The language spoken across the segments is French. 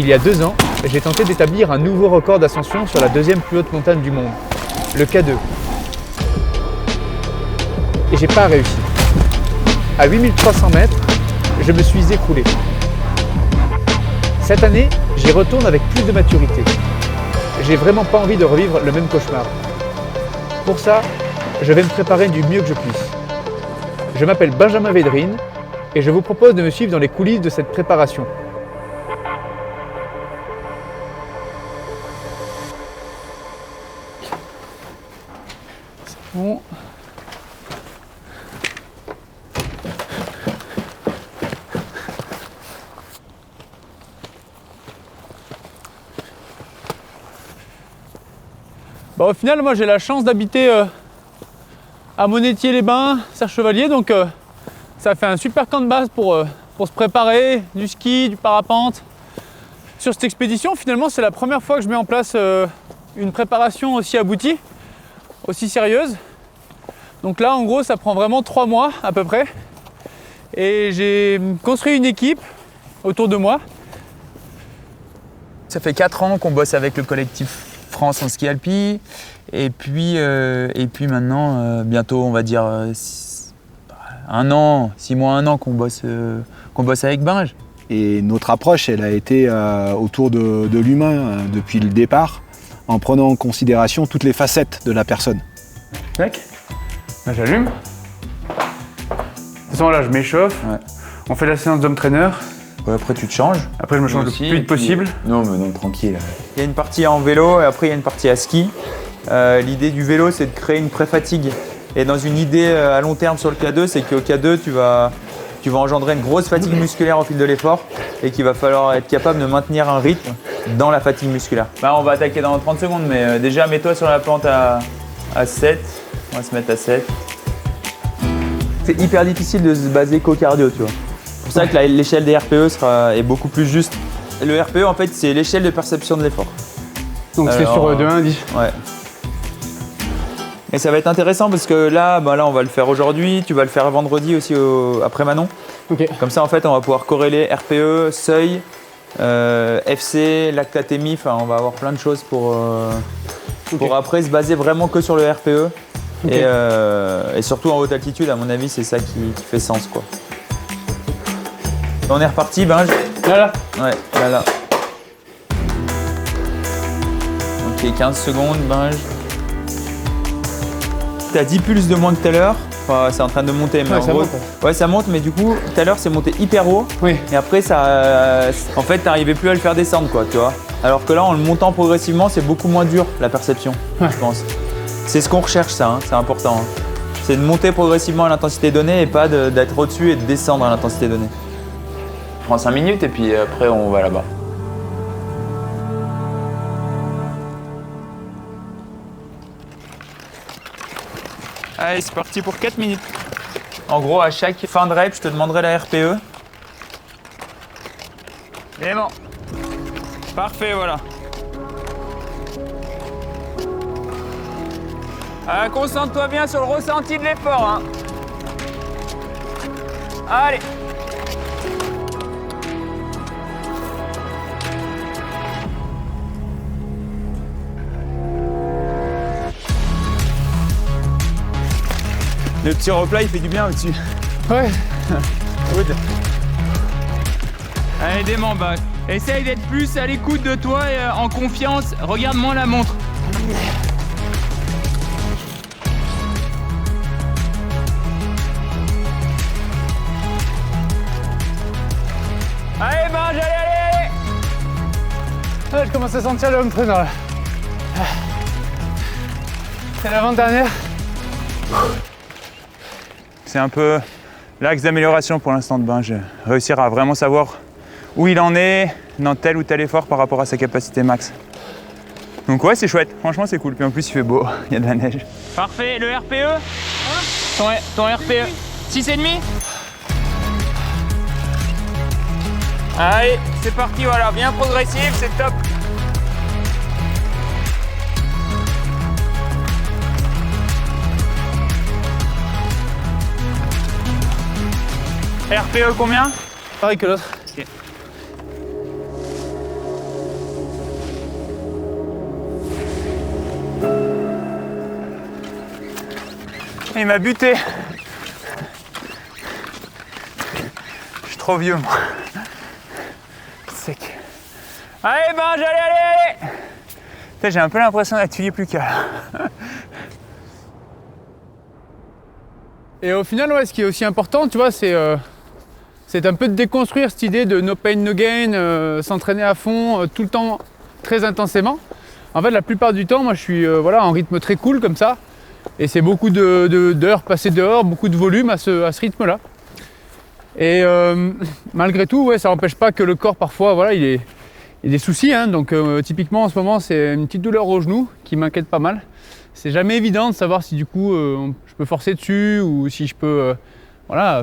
Il y a 2 ans, j'ai tenté d'établir un nouveau record d'ascension sur la deuxième plus haute montagne du monde, le K2. Et j'ai pas réussi. À 8300 mètres, je me suis écroulé. Cette année, j'y retourne avec plus de maturité. J'ai vraiment pas envie de revivre le même cauchemar. Pour ça, je vais me préparer du mieux que je puisse. Je m'appelle Benjamin Védrine et je vous propose de me suivre dans les coulisses de cette préparation. Bon. Au final, moi j'ai la chance d'habiter à Monétier-les-Bains, Serre-Chevalier, donc ça fait un super camp de base pour se préparer, du ski, du parapente. Sur cette expédition, finalement, c'est la première fois que je mets en place une préparation aussi aboutie, aussi sérieuse. Donc là, en gros, ça prend vraiment 3 mois à peu près. Et j'ai construit une équipe autour de moi. Ça fait 4 ans qu'on bosse avec le collectif France en ski alpi. Et puis maintenant, bientôt, on va dire 1 an, 6 mois, 1 an qu'on bosse avec Binge. Et notre approche, elle a été autour de l'humain depuis le départ, en prenant en considération toutes les facettes de la personne. Mec, là j'allume. De toute façon, là je m'échauffe. Ouais. On fait la séance d'homme trainer. Ouais, après tu te changes. Après je me change le plus vite possible. Non mais non, tranquille. Il y a une partie en vélo et après il y a une partie à ski. L'idée du vélo, c'est de créer une pré-fatigue. Et dans une idée à long terme sur le K2, c'est qu'au K2, tu vas engendrer une grosse fatigue musculaire au fil de l'effort et qu'il va falloir être capable de maintenir un rythme dans la fatigue musculaire. Bah, on va attaquer dans 30 secondes, mais déjà mets-toi sur la pente à 7. On va se mettre à 7. C'est hyper difficile de se baser qu'au cardio, tu vois. C'est pour ça que l'échelle des RPE est beaucoup plus juste. Le RPE, en fait, c'est l'échelle de perception de l'effort. Donc c'est sur 2, 1, 10. Ouais. Et ça va être intéressant parce que là, on va le faire aujourd'hui, tu vas le faire vendredi aussi après Manon. Okay. Comme ça, en fait, on va pouvoir corréler RPE, seuil, FC, lactatémie, enfin, on va avoir plein de choses pour après se baser vraiment que sur le RPE. Okay. Et surtout en haute altitude, à mon avis, c'est ça qui fait sens, quoi. On est reparti, Binge. Là. Ouais, là. Ok, 15 secondes, Binge. T'as 10 pulses de moins que tout à l'heure. Enfin, c'est en train de monter, mais ouais, en gros, ouais, ça monte, mais du coup, tout à l'heure, c'est monté hyper haut. Oui. Et après, en fait, t'arrivais plus à le faire descendre, quoi, tu vois. Alors que là, en le montant progressivement, c'est beaucoup moins dur, la perception, je pense. C'est ce qu'on recherche, ça, hein, c'est important. Hein. C'est de monter progressivement à l'intensité donnée et pas d'être au-dessus et de descendre à l'intensité donnée. On prend 5 minutes et puis après, on va là-bas. Allez, c'est parti pour 4 minutes. En gros, à chaque fin de rep, je te demanderai la RPE. Et bon. Parfait, voilà. Concentre-toi bien sur le ressenti de l'effort. Hein. Allez. Le petit replat, il fait du bien au-dessus. Ouais. Good. Allez, dément, bah. Essaye d'être plus à l'écoute de toi et en confiance. Regarde-moi la montre. Allez, Binge, allez. Ah, je commence à sentir le home trainer là. C'est l'avant-dernière. C'est un peu l'axe d'amélioration pour l'instant de Binge. Réussir à vraiment savoir où il en est dans tel ou tel effort par rapport à sa capacité max. Donc ouais, c'est chouette. Franchement, c'est cool. Puis en plus, il fait beau. Il y a de la neige. Parfait. Le RPE ton RPE 6,5. Allez, c'est parti. Voilà, bien progressif. C'est top. RPE combien? Pareil que l'autre. Okay. Il m'a buté. Je suis trop vieux, moi. Sec. Allez, ben, allez. Putain, j'ai un peu l'impression d'activer plus qu'à. Et au final, ouais, ce qui est aussi important, tu vois, c'est un peu de déconstruire cette idée de no pain, no gain, s'entraîner à fond, tout le temps, très intensément. En fait, la plupart du temps, moi, je suis en rythme très cool comme ça. Et c'est beaucoup d'heures passées dehors, beaucoup de volume à ce rythme-là. Et malgré tout, ouais, ça n'empêche pas que le corps, parfois, voilà, il y a des soucis. Hein. Donc, typiquement, en ce moment, c'est une petite douleur au genou qui m'inquiète pas mal. C'est jamais évident de savoir si du coup je peux forcer dessus ou si je peux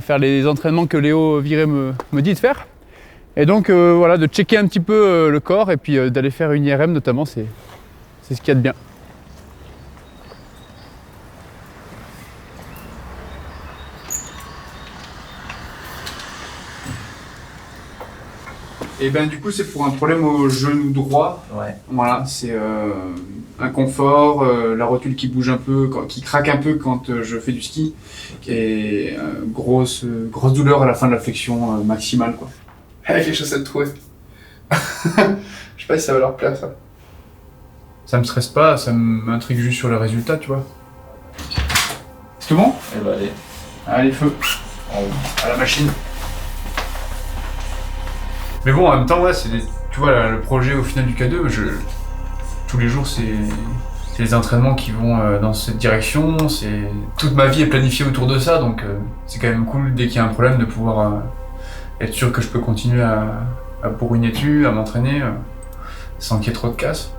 faire les entraînements que Léo Viré me dit de faire. Et donc de checker un petit peu le corps et puis d'aller faire une IRM notamment, c'est ce qu'il y a de bien. Et ben du coup c'est pour un problème au genou droit. Ouais. Voilà, c'est inconfort, la rotule qui bouge un peu, qui craque un peu quand je fais du ski, et grosse douleur à la fin de la flexion maximale quoi. Avec les chaussettes trouées. Je sais pas si ça va leur plaire ça. Ça me stresse pas, ça m'intrigue juste sur le résultat, tu vois. C'est tout bon ? Eh ben allez. Allez, feu. À la machine. Mais bon, en même temps, ouais, tu vois, le projet au final du K2, tous les jours, c'est les entraînements qui vont dans cette direction. Toute ma vie est planifiée autour de ça, donc c'est quand même cool dès qu'il y a un problème de pouvoir être sûr que je peux continuer à bourriner dessus, à m'entraîner sans qu'il y ait trop de casse.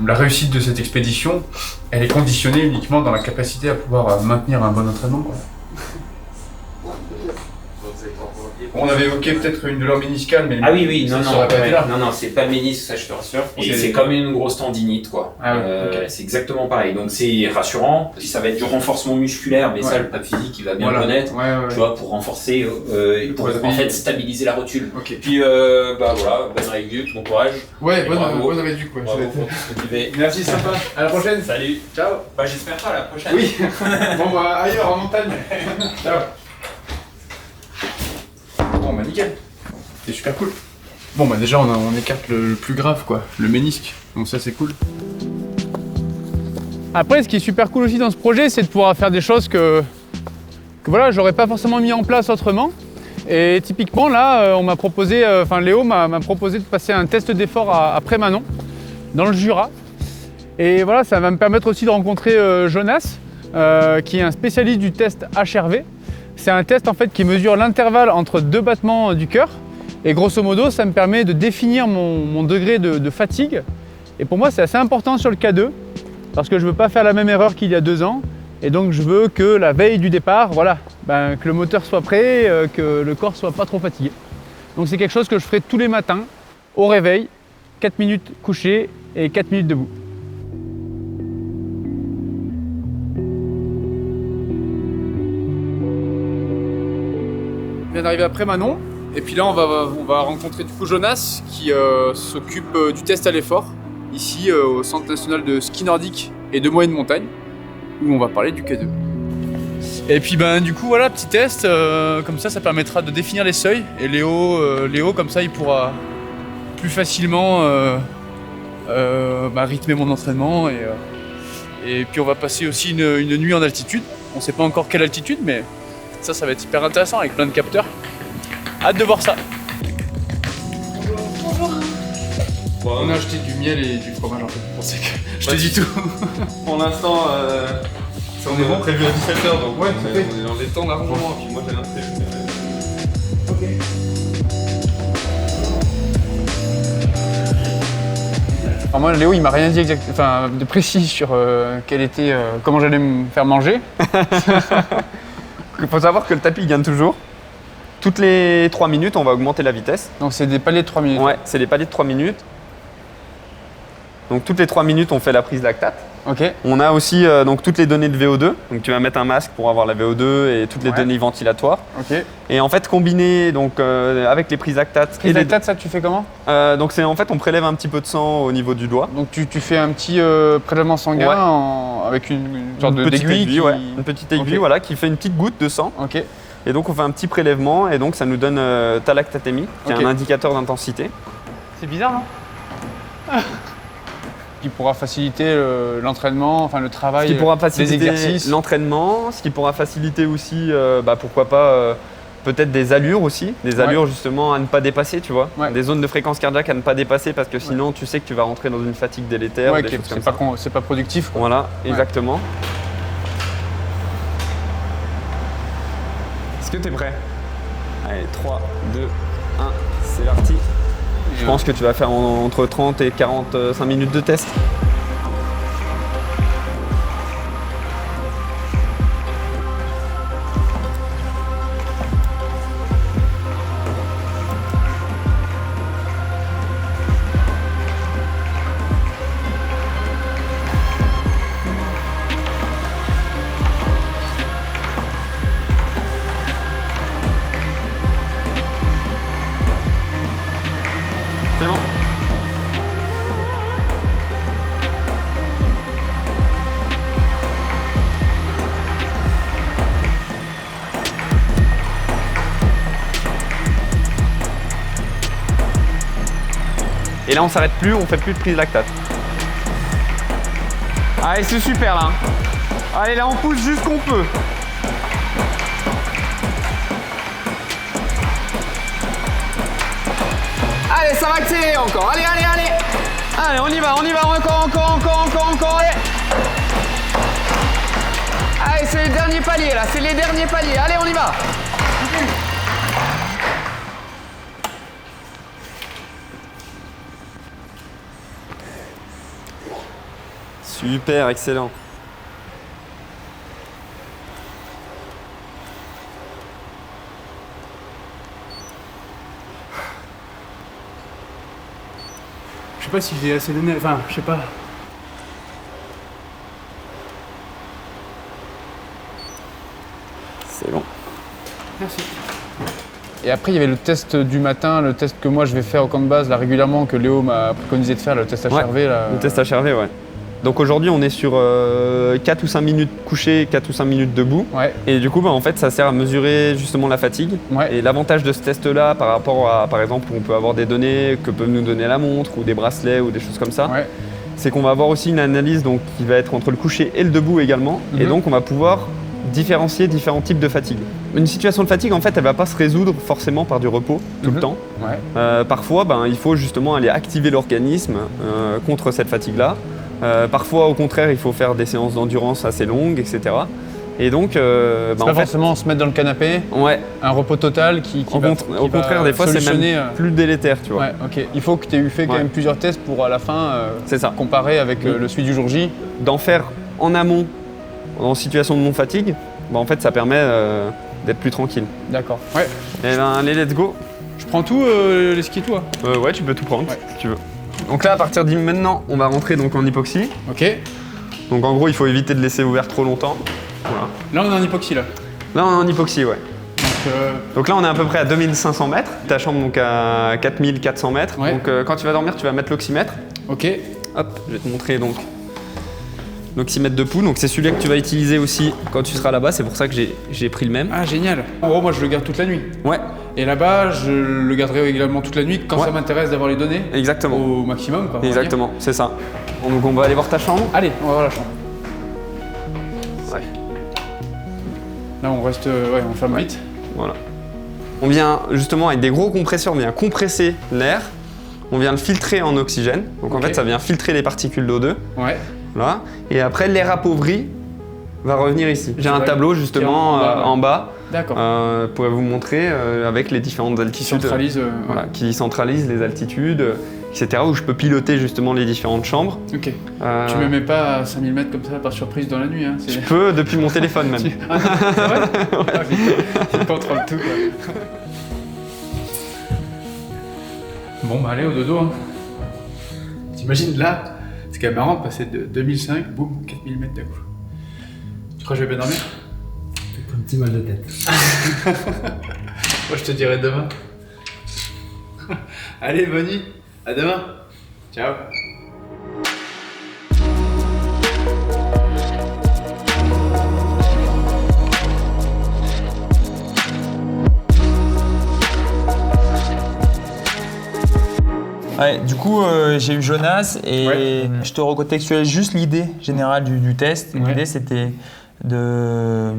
La réussite de cette expédition, elle est conditionnée uniquement dans la capacité à pouvoir maintenir un bon entraînement, quoi. On avait évoqué peut-être une douleur méniscale, mais ah oui, non, non, c'est pas ménisque, ça je te rassure. Et Okay. c'est comme une grosse tendinite, quoi. Ah ouais, okay. C'est exactement pareil. Donc c'est rassurant. Ça va être du renforcement musculaire, mais ça, le pape physique, il va bien le connaître. Ouais. Tu vois, pour renforcer, pour en fait stabiliser la rotule. Okay. Puis bonne réduc, bon courage. Ouais, bonne réduc, ouais. Bravo pour tout ce que tu fais. Merci, sympa. À la prochaine. Salut. Ciao. J'espère pas à la prochaine. Oui. Bon, ailleurs, en montagne. Ciao. Bon, nickel. C'est super cool. Bon, déjà, on écarte le plus grave, quoi, le ménisque. Donc ça, c'est cool. Après, ce qui est super cool aussi dans ce projet, c'est de pouvoir faire des choses que j'aurais pas forcément mis en place autrement. Et typiquement, là, on m'a proposé, Léo m'a proposé de passer un test d'effort à Prémanon, dans le Jura. Et voilà, ça va me permettre aussi de rencontrer Jonas, qui est un spécialiste du test HRV. C'est un test en fait qui mesure l'intervalle entre deux battements du cœur. Et grosso modo, ça me permet de définir mon degré de fatigue. Et pour moi, c'est assez important sur le K2, parce que je ne veux pas faire la même erreur qu'il y a 2 ans. Et donc, je veux que la veille du départ, que le moteur soit prêt, que le corps soit pas trop fatigué. Donc, c'est quelque chose que je ferai tous les matins, au réveil, 4 minutes couché et 4 minutes debout. On vient d'arriver à Prémanon. Et puis là, on va rencontrer du coup Jonas qui s'occupe du test à l'effort, ici au Centre national de ski nordique et de moyenne montagne, où on va parler du K2. Et puis du coup, voilà, petit test, comme ça permettra de définir les seuils. Et Léo comme ça, il pourra plus facilement rythmer mon entraînement. Et puis on va passer aussi une nuit en altitude. On ne sait pas encore quelle altitude, mais ça va être hyper intéressant avec plein de capteurs. Hâte de voir ça. Bonjour. On a acheté du miel et du fromage en fait. Pour ça que je te dis tout. Pour l'instant, On est bon, prévu à 17h, donc ouais, on est dans les temps largement. Puis moi j'ai rien prévu. Alors moi, Léo, il m'a rien dit de précis sur comment j'allais me faire manger. Il faut savoir que le tapis gagne toujours. Toutes les 3 minutes, on va augmenter la vitesse. Donc c'est des paliers de 3 minutes. Ouais, c'est des paliers de 3 minutes. Donc toutes les 3 minutes, on fait la prise lactate. Ok. On a aussi donc toutes les données de VO2. Donc tu vas mettre un masque pour avoir la VO2 et toutes les données ventilatoires. Ok. Et en fait, combiné donc, avec les prises lactate. Prise lactate, ça tu fais comment? Donc c'est en fait, on prélève un petit peu de sang au niveau du doigt. Donc tu fais un petit prélèvement sanguin avec une sorte Une petite d'aiguille aiguille, ouais. Une petite aiguille, Ok. voilà, qui fait une petite goutte de sang. Ok. Et donc on fait un petit prélèvement et donc ça nous donne ta lactatémie, qui Ok. est un indicateur d'intensité. C'est bizarre, non? Qui pourra faciliter l'entraînement, enfin le travail, Ce qui pourra les faciliter exercices. l'entraînement, ce qui pourra faciliter aussi, pourquoi pas, peut-être des allures aussi, des allures justement à ne pas dépasser, tu vois, Ouais. des zones de fréquence cardiaque à ne pas dépasser parce que sinon tu sais que tu vas rentrer dans une fatigue délétère, Ouais, des ok, choses comme c'est ça. c'est pas productif, quoi. Voilà, exactement. Est-ce que tu es prêt? Allez, 3, 2, 1, c'est parti. Je pense que tu vas faire entre 30 et 45 minutes de test. C'est bon. Et là on s'arrête plus, on fait plus de prise lactate. Allez, c'est super là. Allez, là on pousse juste qu'on peut. Allez, ça va accélérer encore. Allez, allez, allez. Allez, on y va, encore, allez. Allez, c'est les derniers paliers là, c'est les derniers paliers. Allez, on y va. Super, excellent. Je sais pas si j'ai assez donné, enfin, je sais pas. C'est bon. Merci. Et après, il y avait le test du matin, le test que moi je vais faire au camp de base là régulièrement, que Léo m'a préconisé de faire, le test HRV. Là. Le test HRV, ouais. Donc aujourd'hui, on est sur 4 ou 5 minutes couché, 4 ou 5 minutes debout. Ouais, Et du coup, en fait, ça sert à mesurer justement la fatigue. ouais. Et l'avantage de ce test-là, par rapport à, par exemple, où on peut avoir des données que peut nous donner la montre ou des bracelets ou des choses comme ça, Ouais. c'est qu'on va avoir aussi une analyse donc, qui va être entre le couché et le debout également. Et Mhm. donc, on va pouvoir différencier différents types de fatigue. Une situation de fatigue, en fait, elle ne va pas se résoudre forcément par du repos tout le Mhm. temps. Ouais. Parfois, il faut justement aller activer l'organisme contre cette fatigue-là. Parfois, au contraire, il faut faire des séances d'endurance assez longues, etc. Et donc, C'est pas en fait, forcément se mettre dans le canapé, ouais, un repos total qui au va, au contraire, des fois, c'est solutionner, même plus délétère, tu vois. Ouais, ok. Il faut que tu aies eu fait quand Ouais. même plusieurs tests pour à la fin C'est ça. comparer avec le suivi du jour J. D'en faire en amont, en situation de non-fatigue, en fait, ça permet d'être plus tranquille. D'accord. Ouais. Et ben, allez, let's go. Je prends tout, les skis toi. Ouais, tu peux tout prendre Ouais. si tu veux. Donc là, à partir de maintenant, on va rentrer donc en hypoxie. Ok. Donc en gros, il faut éviter de laisser ouvert trop longtemps. Voilà. Là on est en hypoxie là. Là, on est en hypoxie, ouais. Donc, Donc là, on est à peu près à 2500 mètres. Ta chambre donc à 4400 mètres. Ouais. Donc quand tu vas dormir, tu vas mettre l'oxymètre. ok. Hop, je vais te montrer donc l'oxymètre de pouls. Donc c'est celui que tu vas utiliser aussi quand tu seras là-bas. C'est pour ça que j'ai pris le même. Ah génial. En gros moi je le garde toute la nuit. Ouais, Et là-bas je le garderai également toute la nuit quand Ouais. ça m'intéresse d'avoir les données exactement. au maximum. Quoi, on va dire. Exactement, c'est ça. Bon, donc on va aller voir ta chambre. Allez, on va voir la chambre. Ouais. Là on reste, ouais on ferme vite. Voilà. On vient justement avec des gros compresseurs, on vient compresser l'air. On vient le filtrer en oxygène. Donc en Ok. fait, ça vient filtrer les particules d'O2. Ouais. Là. Et après, l'air appauvri va revenir ici. J'ai un Ouais. tableau justement Qui est en bas. en bas. D'accord. Je pourrais vous montrer avec les différentes Qui altitudes. centralise. Voilà, qui centralise les altitudes, etc. Où je peux piloter justement les différentes chambres. Ok. Euh, Tu me mets pas à 5000 mètres comme ça par surprise dans la nuit. Hein. Je peux depuis mon téléphone même. Ah, c'est vrai. Ah, putain, tu contrôles tout quoi. Bon bah allez au dodo. Hein. T'imagines là, c'est quand même marrant de passer de 2005, boum, 4000 mètres d'un coup. Tu crois que je vais bien dormir? Un petit mal de tête. Moi je te dirai demain. Allez bonne nuit, à demain. Ciao. Ouais, du coup, j'ai eu Jonas et je te recontextualise juste l'idée générale du test. L'idée, c'était de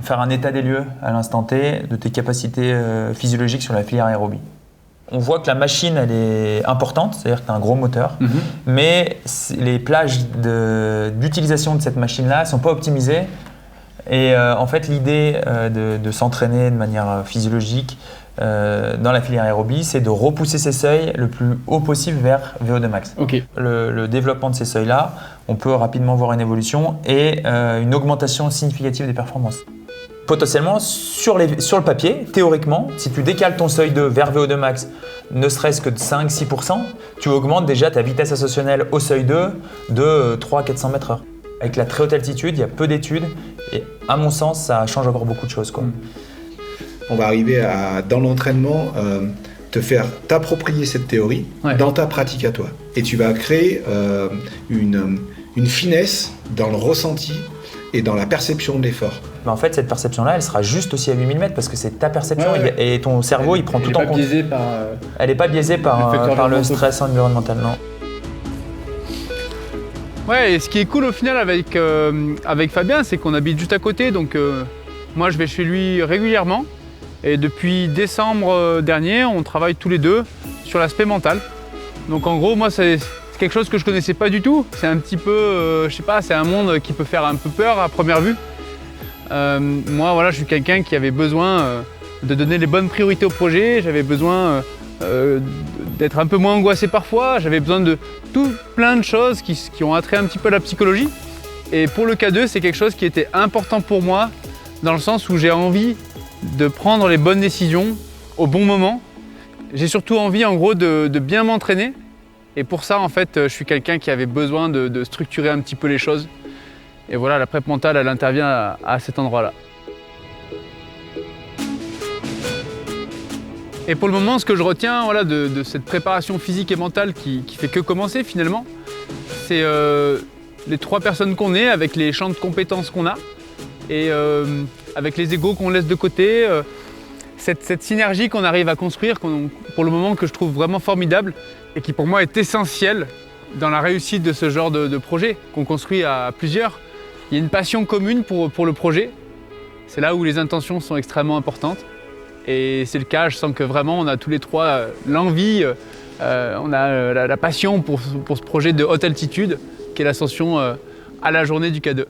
faire un état des lieux à l'instant T de tes capacités physiologiques sur la filière aérobie. On voit que la machine, elle est importante, c'est-à-dire que tu as un gros moteur, mais les plages d'utilisation de cette machine-là ne sont pas optimisées. Et en fait, l'idée de s'entraîner de manière physiologique dans la filière aérobie, c'est de repousser ces seuils le plus haut possible vers VO2 max. Ok. Le développement de ces seuils-là, on peut rapidement voir une évolution et une augmentation significative des performances. Potentiellement, sur le papier, théoriquement, si tu décales ton seuil 2 vers VO2 max, ne serait-ce que de 5-6%, tu augmentes déjà ta vitesse ascensionnelle au seuil 2 de 300-400 mètres/heure. Avec la très haute altitude, il y a peu d'études et à mon sens, ça change encore beaucoup de choses, quoi. On va arriver dans l'entraînement, te faire t'approprier cette théorie dans ta pratique à toi. Et tu vas créer une finesse dans le ressenti et dans la perception de l'effort. Mais en fait, cette perception-là, elle sera juste aussi à 8000 mètres parce que c'est ta perception et ton cerveau, il prend tout en compte. Elle n'est pas biaisée par le stress environnemental, non. Ouais, et ce qui est cool au final avec Fabien, c'est qu'on habite juste à côté, donc moi je vais chez lui régulièrement. Et depuis décembre dernier, on travaille tous les deux sur l'aspect mental. Donc en gros, moi c'est quelque chose que je connaissais pas du tout. C'est un petit peu, je sais pas, c'est un monde qui peut faire un peu peur à première vue. Moi, voilà, je suis quelqu'un qui avait besoin de donner les bonnes priorités au projet. J'avais besoin d'être un peu moins angoissé parfois. J'avais besoin de plein de choses qui ont attrait un petit peu à la psychologie. Et pour le K2, c'est quelque chose qui était important pour moi dans le sens où j'ai envie de prendre les bonnes décisions au bon moment. J'ai surtout envie, en gros, de bien m'entraîner. Et pour ça, en fait, je suis quelqu'un qui avait besoin de structurer un petit peu les choses. Et voilà, la prep mentale, elle intervient à cet endroit-là. Et pour le moment, ce que je retiens de cette préparation physique et mentale qui fait que commencer finalement, c'est les 3 personnes qu'on est, avec les champs de compétences qu'on a, et avec les égos qu'on laisse de côté, cette synergie qu'on arrive à construire, pour le moment que je trouve vraiment formidable, et qui pour moi est essentielle dans la réussite de ce genre de projet qu'on construit à plusieurs. Il y a une passion commune pour le projet, c'est là où les intentions sont extrêmement importantes. Et c'est le cas, je sens que vraiment on a tous les 3 l'envie, on a la passion pour ce projet de haute altitude qui est l'ascension à la journée du K2.